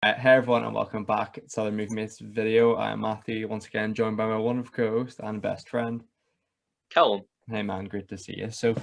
Hey everyone, and welcome back to the Movie Mates video. I'm Matthew, once again joined by my wonderful co-host and best friend, Callum. Hey man, great to see you. So,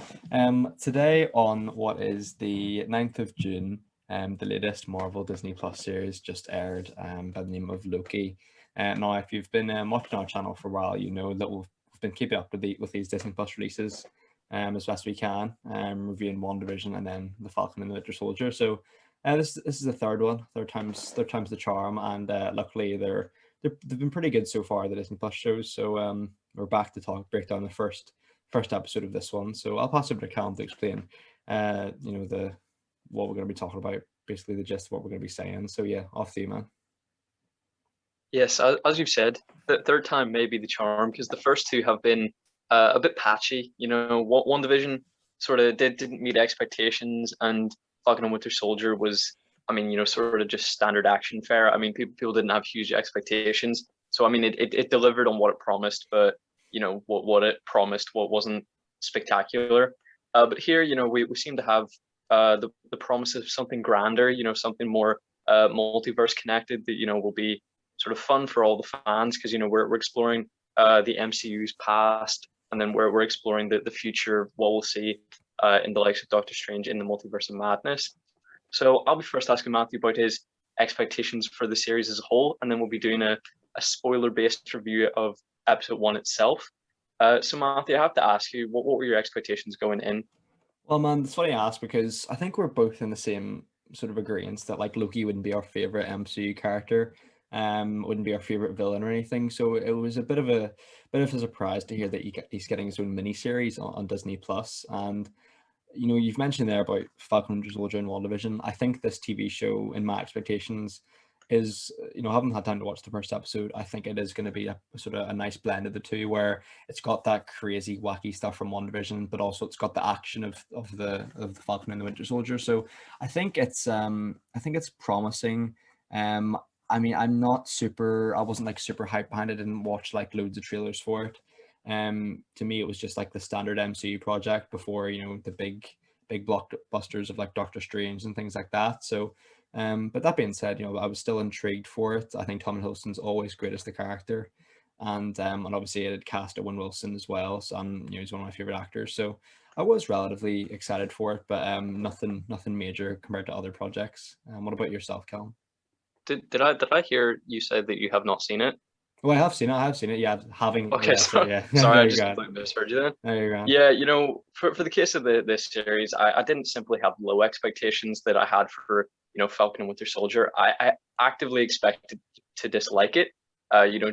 today on what is the 9th of June, the latest Marvel Disney Plus series just aired, by the name of Loki. Now, if you've been watching our channel for a while, you know that we've been keeping up with these Disney Plus releases, as best we can, reviewing WandaVision and then The Falcon and the Winter Soldier. So, this is the third one, third time's the charm, and luckily they've been pretty good so far, the Disney Plus shows. So, we're back to break down the first episode of this one. So I'll pass over to Callum to explain, the what we're going to be talking about, basically the gist of what we're going to be saying. So yeah, off to you, man. Yes, as you've said, the third time may be the charm because the first two have been a bit patchy. WandaVision sort of didn't meet expectations, and Falcon and Winter Soldier was, sort of just standard action fare. I mean, people didn't have huge expectations, so I mean, it delivered on what it promised, but what it promised, what wasn't spectacular. But here, we seem to have the promise of something grander, something more multiverse connected that will be sort of fun for all the fans because we're exploring the MCU's past, and then we're exploring the future of what we'll see in the likes of Doctor Strange in the Multiverse of Madness. So I'll be first asking Matthew about his expectations for the series as a whole, and then we'll be doing a spoiler-based review of episode 1 itself. So Matthew, I have to ask you, what were your expectations going in? Well, man, it's funny you ask because I think we're both in the same sort of agreement that like Loki wouldn't be our favorite MCU character, wouldn't be our favorite villain or anything. So it was a bit of a surprise to hear that he's getting his own miniseries on Disney Plus. And you've mentioned there about Falcon Winter Soldier and WandaVision. I think this TV show, in my expectations, is, I haven't had time to watch the first episode. I think it is going to be a sort of a nice blend of the two, where it's got that crazy, wacky stuff from WandaVision, but also it's got the action of the Falcon and the Winter Soldier. So I think it's promising. I mean, I wasn't like super hyped behind it. I didn't watch like loads of trailers for it. To me, it was just like the standard MCU project before, the big blockbusters of like Doctor Strange and things like that. So, but that being said, I was still intrigued for it. I think Tom Hiddleston's always great as the character, and obviously it had cast Owen Wilson as well. So, he's one of my favorite actors. So I was relatively excited for it, but nothing major compared to other projects. What about yourself, Callum? Did I hear you say that you have not seen it? Well, I have seen it. I have seen it. Yeah, having. Okay, Yeah, sorry. Yeah, sorry, I there you just go. completely misheard you then. There you go. Yeah, for the case of this series, I didn't simply have low expectations that I had for Falcon and Winter Soldier. I actively expected to dislike it,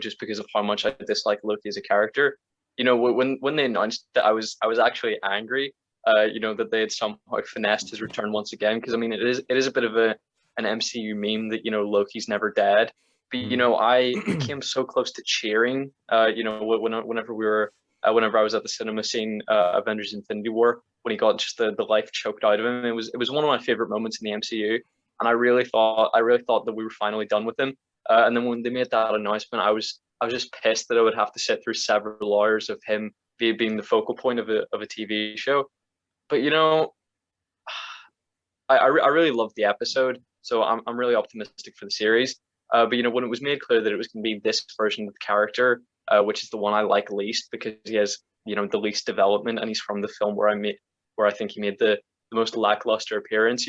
just because of how much I dislike Loki as a character. When they announced that, I was actually angry. That they had somehow finessed his return once again, because I mean it is a bit of an MCU meme that Loki's never dead. But I came so close to cheering. Whenever I was at the cinema seeing Avengers: Infinity War, when he got just the life choked out of him. It was one of my favorite moments in the MCU, and I really thought that we were finally done with him. And then when they made that announcement, I was just pissed that I would have to sit through several hours of him being the focal point of a TV show. But I really loved the episode, so I'm really optimistic for the series. But when it was made clear that it was going to be this version of the character, which is the one I like least because he has the least development, and he's from the film where I think he made the most lackluster appearance.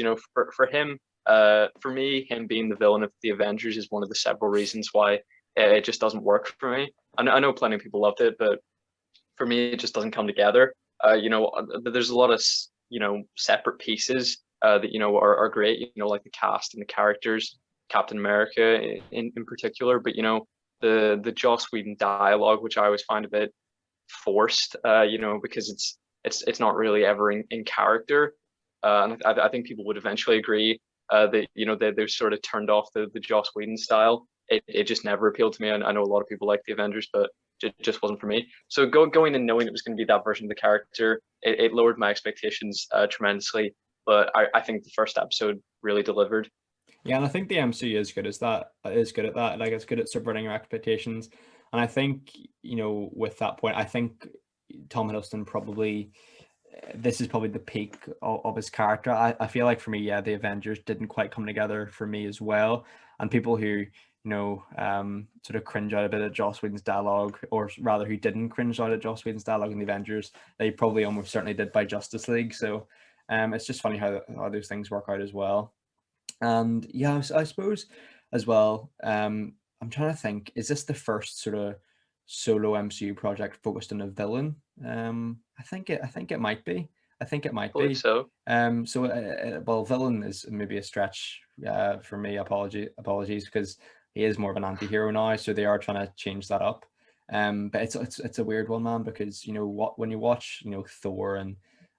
For him, for me, him being the villain of the Avengers is one of the several reasons why it just doesn't work for me. I know plenty of people loved it, but for me, it just doesn't come together. There's a lot of separate pieces that are great. Like the cast and the characters, Captain America in particular. But the Joss Whedon dialogue, which I always find a bit forced. Because it's not really ever in character. And I think people would eventually agree that they've sort of turned off the Joss Whedon style. It just never appealed to me. And I know a lot of people like the Avengers, but it just wasn't for me. So going and knowing it was going to be that version of the character, it lowered my expectations tremendously. But I think the first episode really delivered. Yeah, and I think the MCU is good at that. Like it's good at subverting your expectations. And I think, with that point, I think Tom Hiddleston probably this is probably the peak of his character. I feel like for me, yeah, the Avengers didn't quite come together for me as well. and people who sort of cringe out a bit at Joss Whedon's dialogue, or rather who didn't cringe out at Joss Whedon's dialogue in the Avengers, they probably almost certainly did by Justice League. So it's just funny how those things work out as well. And yeah, I suppose as well, I'm trying to think, is this the first sort of solo MCU project focused on a villain? I think it might be. I think it I might believe be. so. Well, villain is maybe a stretch for me. Apologies, because he is more of an anti-hero now, so they are trying to change that up. But it's a weird one, man, because when you watch Thor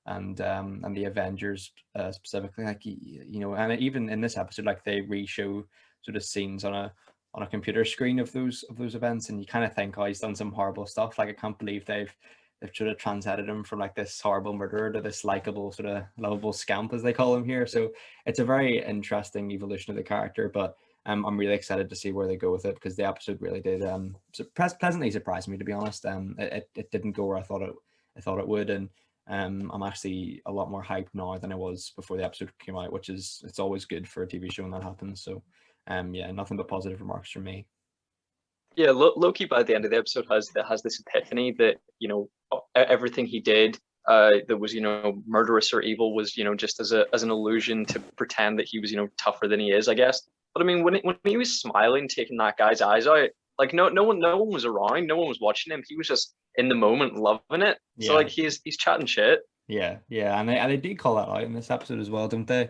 and the Avengers specifically, like and even in this episode, like they re-show sort of scenes on a computer screen of those events, and you kind of think, oh, he's done some horrible stuff. Like I can't believe they've sort of translated him from like this horrible murderer to this likable sort of lovable scamp, as they call him here. So it's a very interesting evolution of the character, but I'm really excited to see where they go with it, because the episode really did pleasantly surprise me, to be honest. It didn't go where I thought it would, and I'm actually a lot more hyped now than I was before the episode came out, which is, it's always good for a TV show when that happens. So yeah, nothing but positive remarks from me. Yeah, Loki by the end of the episode has this epiphany that everything he did that was murderous or evil was just as an illusion to pretend that he was tougher than he is, I guess. But I mean, when he was smiling, taking that guy's eyes out, like no one was around, no one was watching him. He was just in the moment, loving it. So Yeah, like he's chatting shit. yeah, and they do call that out in this episode as well, don't they?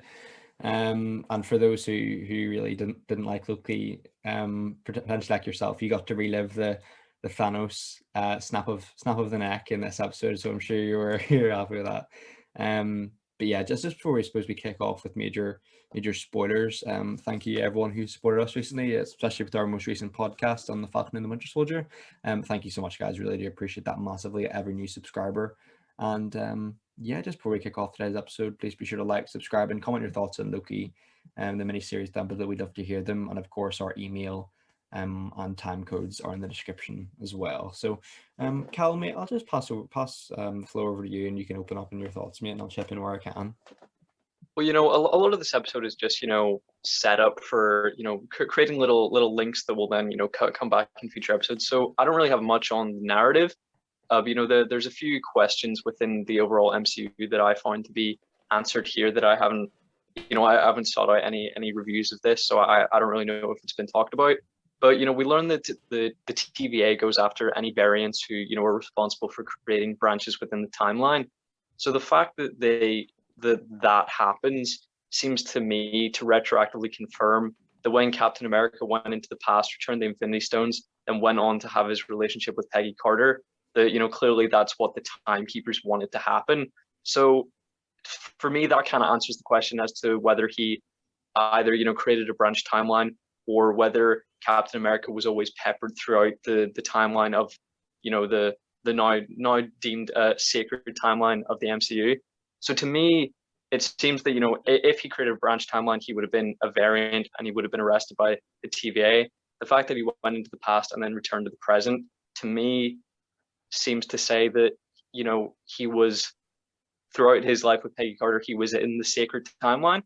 And for those who really didn't like Loki, potentially like yourself, you got to relive the Thanos snap of the neck in this episode. So I'm sure you're happy with that. But yeah, just before we kick off with major spoilers, thank you everyone who supported us recently, especially with our most recent podcast on the Falcon and the Winter Soldier. Thank you so much, guys. Really do appreciate that massively. Every new subscriber. And yeah, just before we kick off today's episode, please be sure to like, subscribe, and comment your thoughts on Loki and the mini-series down below. We'd love to hear them. And of course, our email and time codes are in the description as well. So Cal, mate, I'll just pass the floor over to you, and you can open up in your thoughts, mate, and I'll chip in where I can. Well, a lot of this episode is just set up for creating little links that will then come back in future episodes. So I don't really have much on the narrative. But, there's a few questions within the overall MCU that I find to be answered here that I haven't sought out any reviews of this, so I don't really know if it's been talked about. But we learned that the TVA goes after any variants who are responsible for creating branches within the timeline. So the fact that that happens seems to me to retroactively confirm that when Captain America went into the past, returned the Infinity Stones, and went on to have his relationship with Peggy Carter, that clearly that's what the timekeepers wanted to happen. So for me, that kind of answers the question as to whether he either created a branch timeline, or whether Captain America was always peppered throughout the timeline of the now deemed sacred timeline of the MCU. So to me, it seems that if he created a branch timeline, he would have been a variant and he would have been arrested by the TVA. The fact that he went into the past and then returned to the present, to me, seems to say that he was, throughout his life with Peggy Carter, he was in the sacred timeline.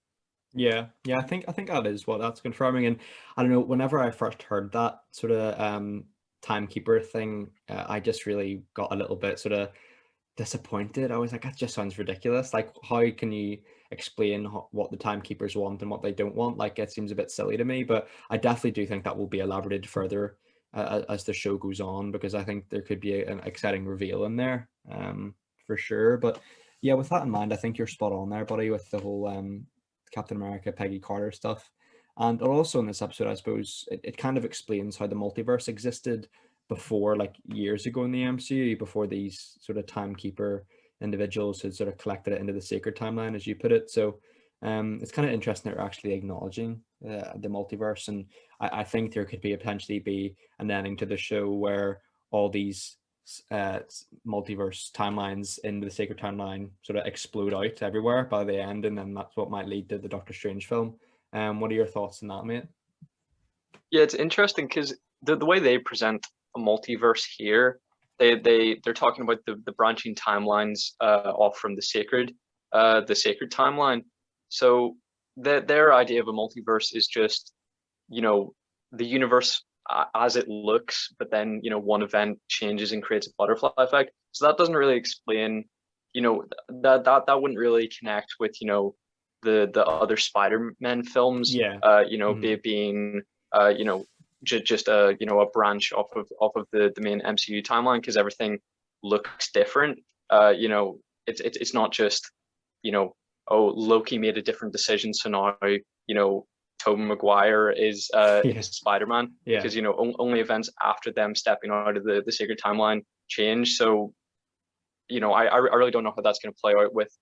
Yeah, I think that is what that's confirming. And I don't know, whenever I first heard that sort of timekeeper thing, I just really got a little bit sort of disappointed. I was like, that just sounds ridiculous. Like, how can you explain what the timekeepers want and what they don't want? Like, it seems a bit silly to me. But I definitely do think that will be elaborated further as the show goes on, because I think there could be an exciting reveal in there, for sure. But yeah, with that in mind, I think you're spot on there, buddy, with the whole Captain America, Peggy Carter stuff. And also in this episode, I suppose it kind of explains how the multiverse existed before, like years ago in the MCU, before these sort of timekeeper individuals had sort of collected it into the sacred timeline, as you put it. So it's kind of interesting that we're actually acknowledging the multiverse. And I think there could potentially be an ending to the show where all these multiverse timelines in the sacred timeline sort of explode out everywhere by the end, and then that's what might lead to the Doctor Strange film. What are your thoughts on that, mate? Yeah, it's interesting because the way they present a multiverse here, they're talking about the branching timelines off from the sacred timeline. So their idea of a multiverse is just you know, the universe as it looks, but then, you know, one event changes and creates a butterfly effect. So that doesn't really explain, you know, that wouldn't really connect with, you know, the other Spider-Man films, Yeah. you know, Hmm. being, you know, just a, you know, a branch off of the main MCU timeline, because everything looks different. You know, it's not just, you know, oh, Loki made a different decision, so now, you know, Tobey Maguire Yeah. is Spider-Man, Yeah. because, you know, only events after them stepping out of the sacred timeline change. So, you know, I really don't know how that's going to play out with,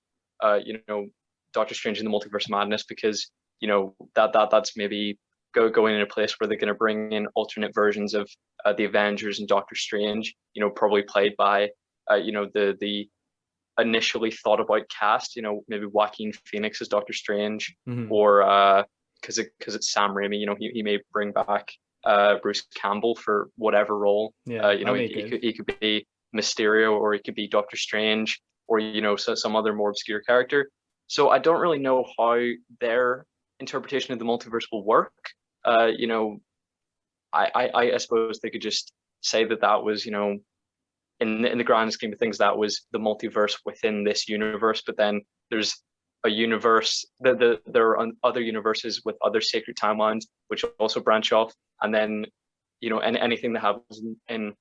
you know, Doctor Strange in the Multiverse of Madness, because, you know, that's maybe going in a place where they're going to bring in alternate versions of the Avengers and Doctor Strange, you know, probably played by, you know, the initially thought about cast, you know, maybe Joaquin Phoenix as Doctor Strange, Hmm. or because it's Sam Raimi, you know, he may bring back Bruce Campbell for whatever role. Yeah, You know, that'd be good. he could be Mysterio, or he could be Doctor Strange, or, you know, some other more obscure character. So I don't really know how their interpretation of the multiverse will work. You know, I suppose they could just say that that was, you know, in the grand scheme of things, that was the multiverse within this universe. But then there's a universe that there are other universes with other sacred timelines which also branch off, and then, you know, anything that happens in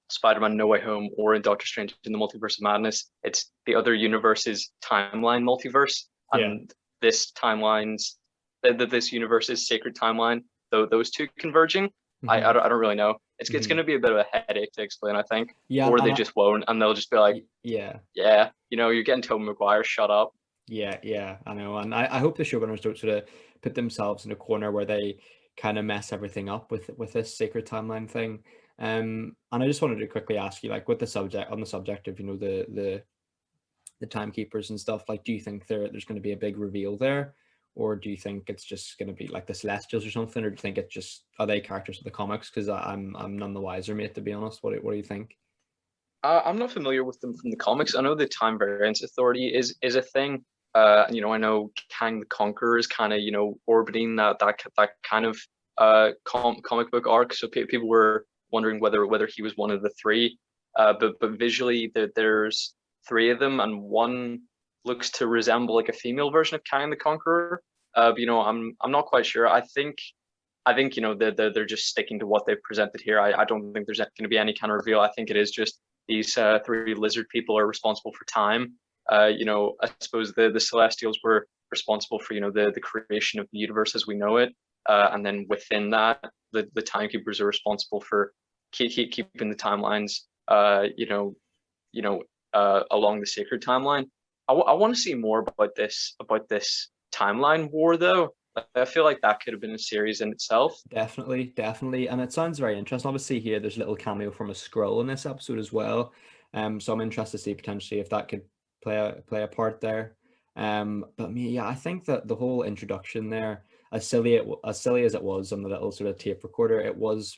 Spider-Man No Way Home or in Doctor Strange in the Multiverse of Madness, it's the other universe's timeline multiverse, Yeah. and this timeline's this universe's sacred timeline. Though those two converging, Hmm. I don't really know. It's going Hmm. to be a bit of a headache to explain, I think, Yeah, or they just won't, and they'll just be like, yeah. yeah, you know, you're getting Tobey Maguire, shut up. Yeah, yeah, I know, and I hope the showrunners don't sort of put themselves in a corner where they kind of mess everything up with this sacred timeline thing. And I just wanted to quickly ask you, like, with the subject on the subject of, you know, the timekeepers and stuff, like, do you think there's going to be a big reveal there, or do you think it's just going to be like the Celestials or something, or do you think it's just are they characters of the comics? Because I'm none the wiser, mate, to be honest. What do you think? I'm not familiar with them from the comics. I know the Time Variance Authority is a thing. You know, I know Kang the Conqueror is kind of, you know, orbiting that kind of comic book arc. So people were wondering whether he was one of the three. But visually, there's three of them, and one looks to resemble like a female version of Kang the Conqueror. But, you know, I'm not quite sure. I think, you know, they're just sticking to what they've presented here. I don't think there's going to be any kind of reveal. I think it is just these three lizard people are responsible for time. You know, I suppose the Celestials were responsible for, you know, the creation of the universe as we know it, and then within that, the timekeepers are responsible for keeping the timelines, you know, along the sacred timeline. I want to see more about this timeline war, though. I feel like that could have been a series in itself. Definitely, definitely, and it sounds very interesting. Obviously, here there's a little cameo from a scroll in this episode as well. So I'm interested to see potentially if that could play a part there. But me, yeah, I think that the whole introduction there, as silly as it was on the little sort of tape recorder, it was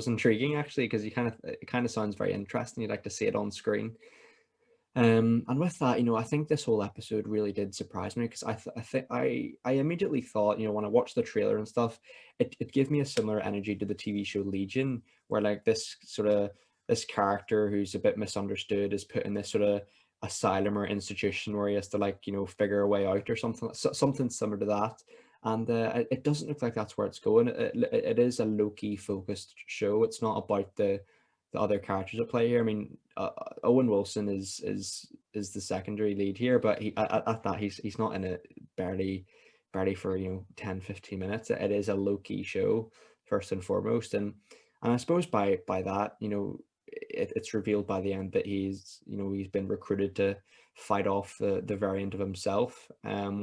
intriguing actually, because it kind of sounds very interesting. You'd like to see it on screen. And with that, you know, I think this whole episode really did surprise me, because I think I immediately thought, you know, when I watched the trailer and stuff, it gave me a similar energy to the TV show Legion, where like this character who's a bit misunderstood is put in this sort of asylum or institution where he has to, like, you know, figure a way out or something, something similar to that. And it doesn't look like that's where it's going. It is a Loki focused show. It's not about the other characters at play here. I mean, Owen Wilson is the secondary lead here, but at that he's not in it barely for, you know, 10-15 minutes. It is a low-key show first and foremost, and I suppose by that, you know, it's revealed by the end that he's been recruited to fight off the variant of himself,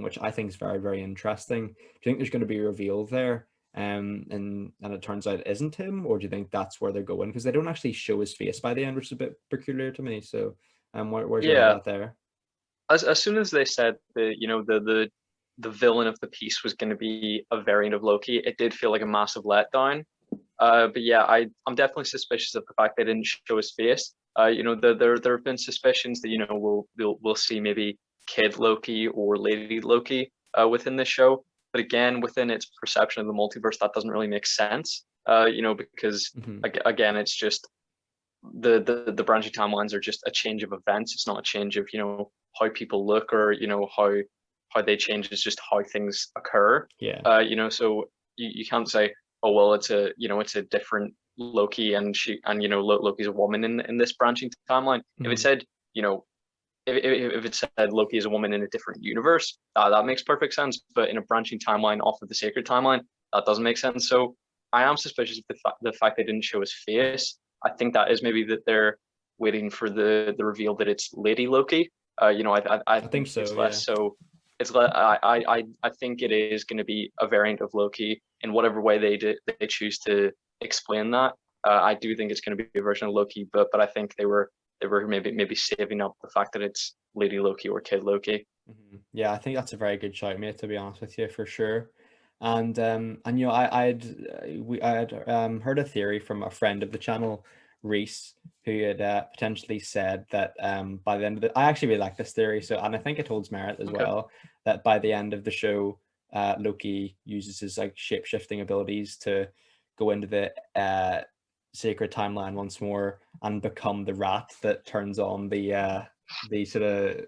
which I think is very, very interesting. Do you think there's going to be a reveal there, and it turns out it isn't him, or do you think that's where they're going? Because they don't actually show his face by the end, which is a bit peculiar to me. So, where's your head Yeah, at there? as soon as they said the, you know, the villain of the piece was going to be a variant of Loki, it did feel like a massive letdown. But yeah, I'm definitely suspicious of the fact they didn't show his face. You know, there have been suspicions that, you know, we'll see maybe Kid Loki or Lady Loki within this show. but again, within its perception of the multiverse, that doesn't really make sense. Because again, it's just the branching timelines are just a change of events. It's not a change of how people look, or how they change. It's just how things occur. Yeah. So you can't say, oh well, it's a different Loki, and Loki's a woman in this branching timeline. If it said, if it said Loki is a woman in a different universe, that makes perfect sense. But in a branching timeline off of the sacred timeline, that doesn't make sense. So I am suspicious of the fact they didn't show his face. I think that is maybe that they're waiting for the reveal that it's Lady Loki. I think so. It's less so. I think it is going to be a variant of Loki in whatever way they choose to explain that. I do think it's going to be a version of Loki, but I think they were maybe saving up the fact that it's Lady Loki or Kid Loki. Yeah, I think that's a very good shout, mate, to be honest with you, for sure. And I had heard a theory from a friend of the channel, Reese, who had potentially said that by the end of I actually really like this theory, and I think it holds merit as well, that by the end of the show, Loki uses his like shape-shifting abilities to go into the sacred timeline once more and become the rat that turns on the sort of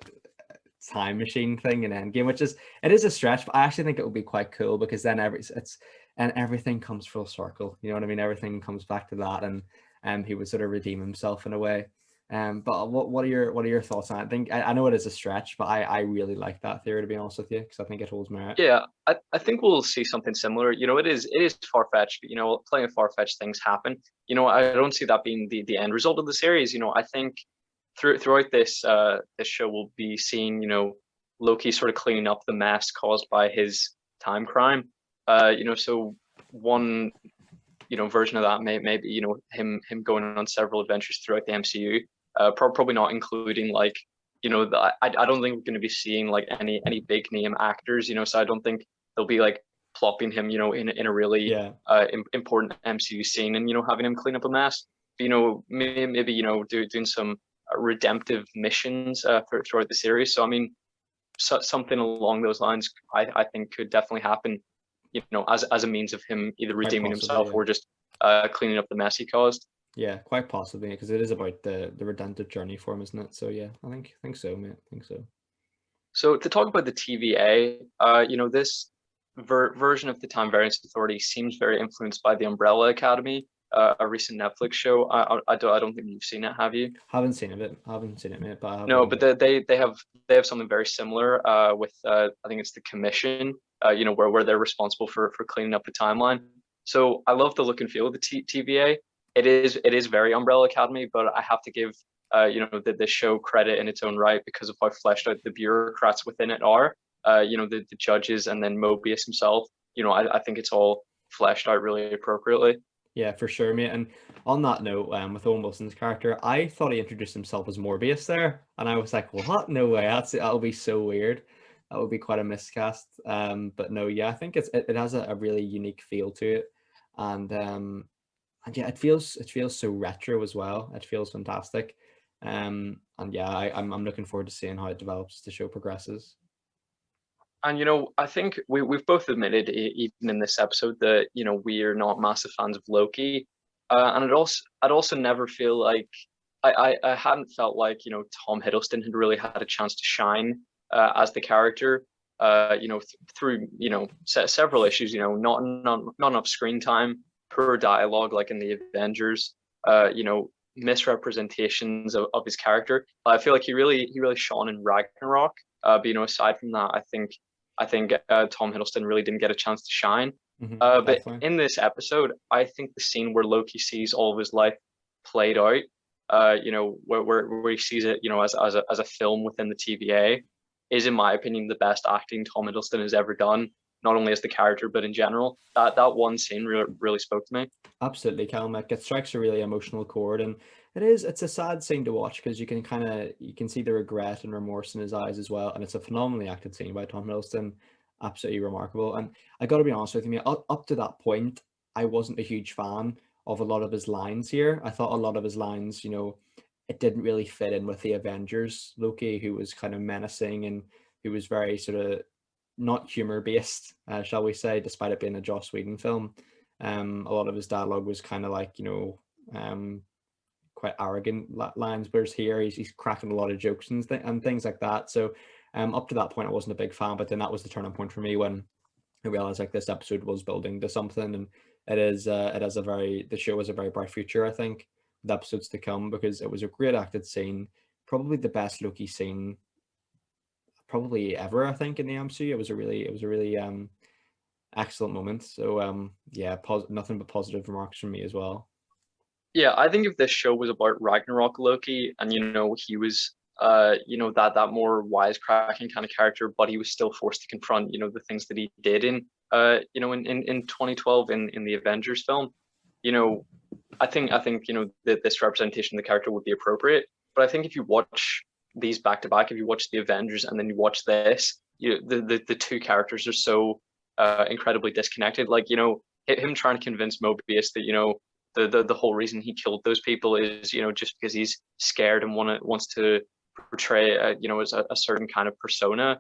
time machine thing in Endgame, which is a stretch, but I actually think it would be quite cool, because then everything comes full circle. You know what I mean? Everything comes back to that, and he would sort of redeem himself in a way. But what are your thoughts on it? I think I know it is a stretch, but I really like that theory, to be honest with you, because I think it holds merit. Yeah, I think we'll see something similar. It is far-fetched, but plenty of far-fetched things happen. I don't see that being the end result of the series. I think throughout this show we'll be seeing Loki sort of cleaning up the mess caused by his time crime. So one version of that may be him going on several adventures throughout the MCU. Probably not including like I don't think we're going to be seeing like any big name actors. So I don't think they'll be like plopping him in a really important MCU scene and having him clean up a mess. But, maybe doing some redemptive missions throughout the series. So I mean, something along those lines, I think could definitely happen. As a means of him either redeeming himself or just cleaning up the mess he caused. Yeah, quite possibly, because it is about the redemptive journey for him, isn't it? So yeah, I think so, mate. I think so. So to talk about the TVA, this version of the Time Variance Authority seems very influenced by the Umbrella Academy, a recent Netflix show. I don't think you've seen it, have you? Haven't seen it, mate. But I have no, but they have something very similar with I think it's the Commission. Where they're responsible for cleaning up the timeline. So I love the look and feel of the TVA. It is very Umbrella Academy, but I have to give the show credit in its own right because of how fleshed out the bureaucrats within it are. The judges and then Mobius himself. I think it's all fleshed out really appropriately. Yeah, for sure, mate. And on that note, with Owen Wilson's character, I thought he introduced himself as Morbius there, and I was like, what? No way, that'll be so weird. That would be quite a miscast. But no, yeah, I think it has a really unique feel to it, and yeah, it feels so retro as well. It feels fantastic. And yeah, I'm looking forward to seeing how it develops as the show progresses. And I think we've both admitted, even in this episode, that we are not massive fans of Loki, and I'd also never feel like I hadn't felt like Tom Hiddleston had really had a chance to shine as the character. Through several issues. Not enough screen time, poor dialogue like in the Avengers. Misrepresentations of his character. I feel like he really shone in Ragnarok. But aside from that, I think Tom Hiddleston really didn't get a chance to shine. But in this episode, I think the scene where Loki sees all of his life played out, where he sees it, as a film within the TVA, is, in my opinion, the best acting Tom Hiddleston has ever done, not only as the character but in general. That one scene really spoke to me. Absolutely, Callum. It strikes a really emotional chord, and it's a sad scene to watch because you can see the regret and remorse in his eyes as well, and it's a phenomenally acted scene by Tom Hiddleston. Absolutely remarkable. And I got to be honest with you, up to that point, I wasn't a huge fan of a lot of his lines here. I thought a lot of his lines, it didn't really fit in with the Avengers Loki, who was kind of menacing and who was very sort of not humor based, shall we say, despite it being a Joss Whedon film. A lot of his dialogue was kind of like, quite arrogant lines, whereas here he's cracking a lot of jokes and things like that. So up to that point, I wasn't a big fan, but then that was the turning point for me when I realized like this episode was building to something, and the show has a very bright future, I think, with episodes to come, because it was a great acted scene, probably the best Loki scene probably ever, I think, in the MCU. It was a really excellent moment. So yeah, nothing but positive remarks from me as well. Yeah, I think if this show was about Ragnarok Loki, and he was that more wisecracking kind of character, but he was still forced to confront the things that he did in 2012 in the Avengers film. I think that this representation of the character would be appropriate. But I think if you watch these back to back, if you watch the Avengers and then you watch this, the two characters are so incredibly disconnected. Like him trying to convince Mobius that the whole reason he killed those people is just because he's scared and wants to portray as a certain kind of persona.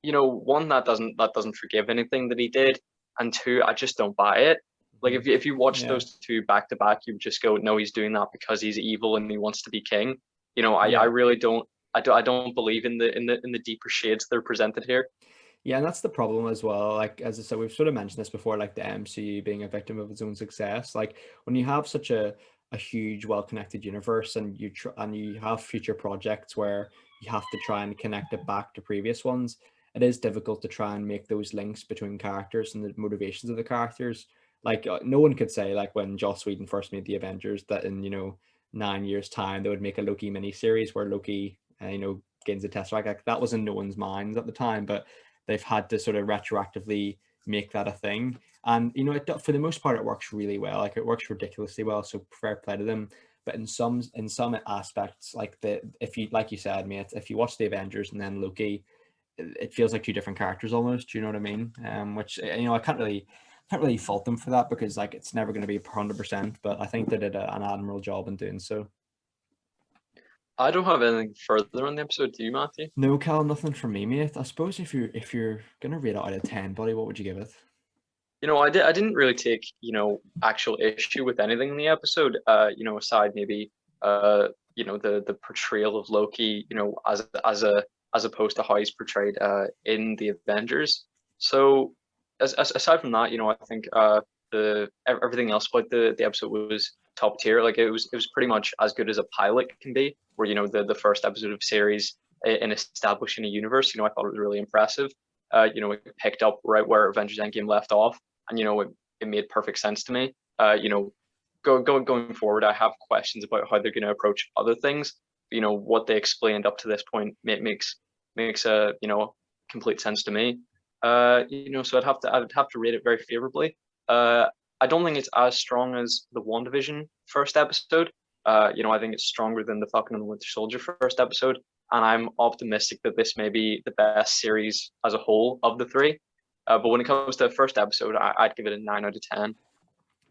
One, that doesn't forgive anything that he did, and two, I just don't buy it. Like if you watch Yeah. those two back to back, you just go, no, he's doing that because he's evil and he wants to be king. I Yeah. really don't. I don't believe in the deeper shades that are presented here. Yeah, and that's the problem as well. Like, as I said, we've sort of mentioned this before, like the MCU being a victim of its own success. Like when you have such a huge, well-connected universe, and you have future projects where you have to try and connect it back to previous ones, it is difficult to try and make those links between characters and the motivations of the characters. Like no one could say, like when Joss Whedon first made the Avengers, that in 9 years time they would make a Loki miniseries where Loki gains the Tesseract. Like that was in no one's minds at the time, but they've had to sort of retroactively make that a thing. And for the most part, it works really well. Like it works ridiculously well. So fair play to them. But in some aspects, if you, like you said, mate, if you watch the Avengers and then Loki, it feels like two different characters almost. Do you know what I mean? Which I can't really fault them for that, because like it's never going to be 100%. But I think they did an admirable job in doing so. I don't have anything further on the episode. Do you, Matthew? No, Cal, nothing from me, mate. I suppose if you're gonna rate it out of 10, buddy, what would you give it? I didn't really take actual issue with anything in the episode. Aside maybe the portrayal of Loki, as opposed to how he's portrayed in the Avengers. So aside from that, I think the everything else about the episode was top tier. Like it was pretty much as good as a pilot can be. Where the first episode of series in establishing a universe, I thought it was really impressive. It picked up right where Avengers Endgame left off, and it made perfect sense to me. Going forward, I have questions about how they're going to approach other things. What they explained up to this point makes complete sense to me. So I'd have to rate it very favorably. I don't think it's as strong as the WandaVision first episode. I think it's stronger than the Falcon and the Winter Soldier first episode, and I'm optimistic that this may be the best series as a whole of the three. But when it comes to the first episode, I'd give it a 9 out of 10.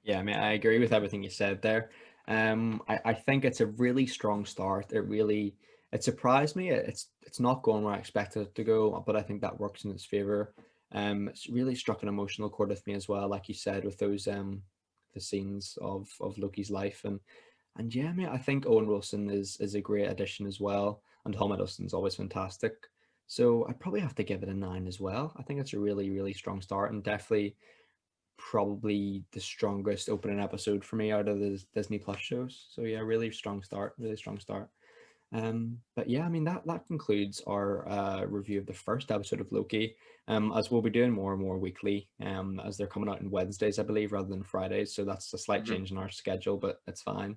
Yeah, I mean, I agree with everything you said there. I think it's a really strong start. It surprised me. It's not going where I expected it to go, but I think that works in its favor. It's really struck an emotional chord with me as well, like you said, with those the scenes of Loki's life, and yeah, mate, I think Owen Wilson is a great addition as well, and Tom Hiddleston's always fantastic. So I'd probably have to give it a 9 as well. I think it's a really, really strong start, and definitely probably the strongest opening episode for me out of the Disney Plus shows. So yeah, really strong start, really strong start. But yeah, I mean that concludes our review of the first episode of Loki. As we'll be doing more and more weekly, as they're coming out on Wednesdays, I believe, rather than Fridays. So that's a slight change in our schedule, but it's fine.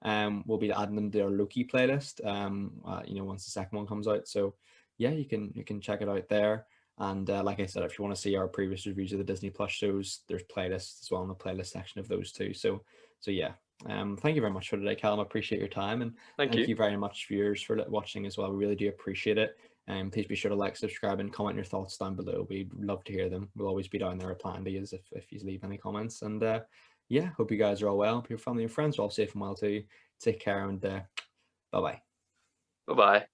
We'll be adding them to our Loki playlist. Once the second one comes out. So yeah, you can check it out there. And like I said, if you want to see our previous reviews of the Disney Plus shows, there's playlists as well in the playlist section of those too. So yeah. Thank you very much for today, Callum. I appreciate your time, and Thank thank you. you very much, viewers, for watching as well. We really do appreciate it. And please be sure to like, subscribe, and comment your thoughts down below. We'd love to hear them. We'll always be down there replying to you if you leave any comments. And yeah, hope you guys are all well. Hope your family and friends are all safe and well too. Take care, and bye bye. Bye bye.